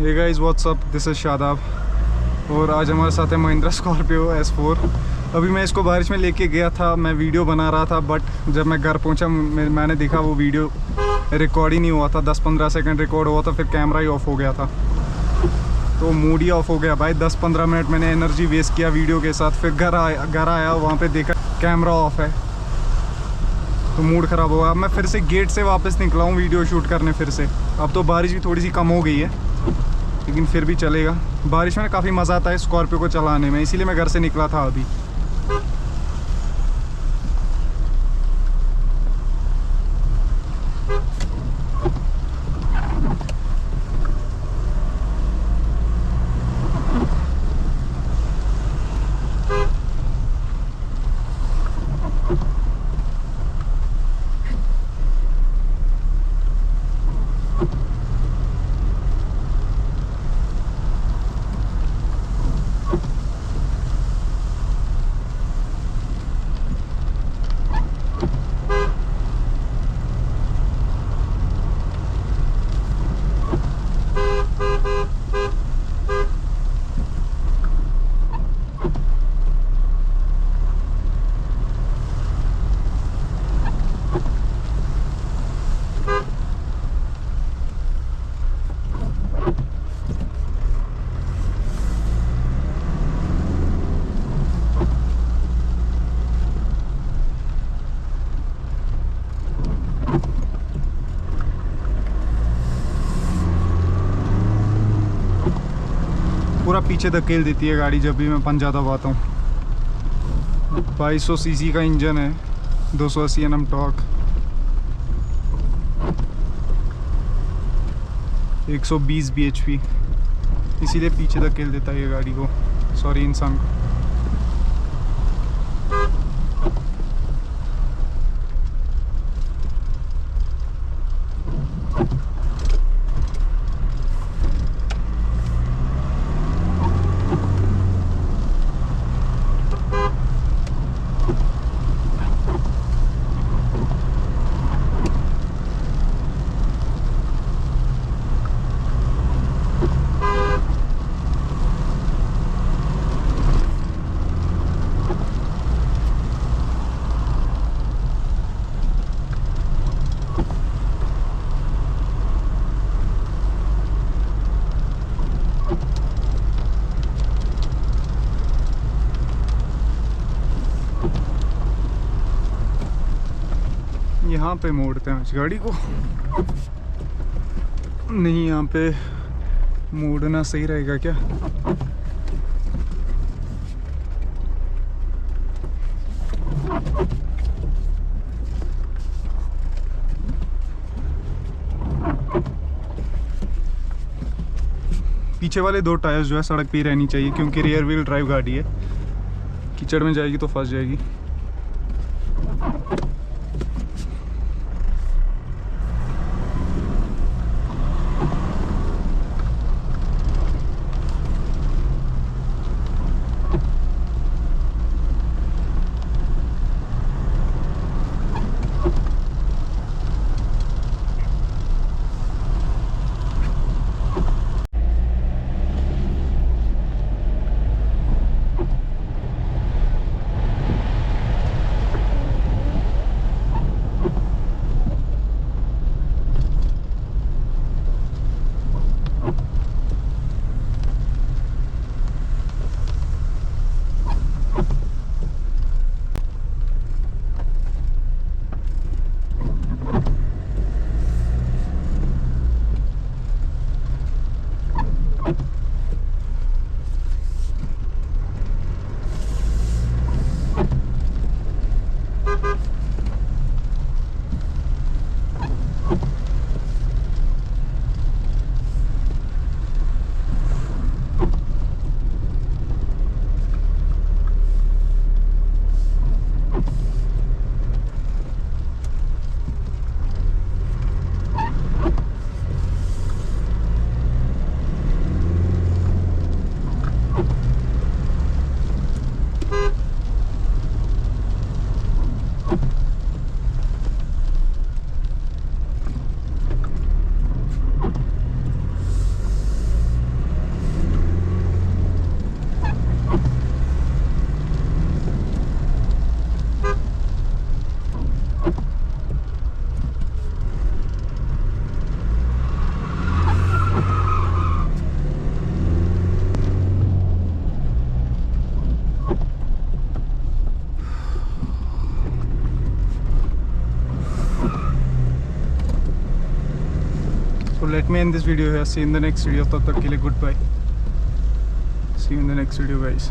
Hey guys what's up, this is Shadab और आज हमारे साथ है महिंद्रा स्कॉर्पियो S4। अभी मैं इसको बारिश में लेके गया था, मैं वीडियो बना रहा था, बट जब मैं घर पहुंचा मैंने देखा वो वीडियो रिकॉर्ड ही नहीं हुआ था। 10-15 सेकंड रिकॉर्ड हुआ था, फिर कैमरा ही ऑफ हो गया था, तो मूड ही ऑफ हो गया भाई। 10-15 मिनट मैंने एनर्जी वेस्ट किया वीडियो के साथ। फिर घर आया वहाँ पे देखा कैमरा ऑफ है, तो मूड ख़राब हुआ। अब मैं फिर से गेट से वापस निकला हूँ वीडियो शूट करने फिर से। अब तो बारिश भी थोड़ी सी कम हो गई है, लेकिन फिर भी चलेगा। बारिश में काफ़ी मज़ा आता है स्कॉर्पियो को चलाने में, इसीलिए मैं घर से निकला था अभी। पूरा पीछे धकेल देती है गाड़ी जब भी मैं पंजा दबाता हूँ। 2200 सीसी का इंजन है, 280 Nm टॉर्क, 120 bhp, इसीलिए पीछे धकेल देता है ये गाड़ी को, सॉरी इंसान को। यहाँ पे मोड़ते हैं इस गाड़ी को, नहीं यहाँ पे मोड़ना सही रहेगा क्या? पीछे वाले 2 टायर्स जो है सड़क पे ही रहनी चाहिए, क्योंकि रियर व्हील ड्राइव गाड़ी है, कीचड़ में जाएगी तो फंस जाएगी। let me end this video here. See you in the next video. तब तक के लिए goodbye. See you in the next video, guys.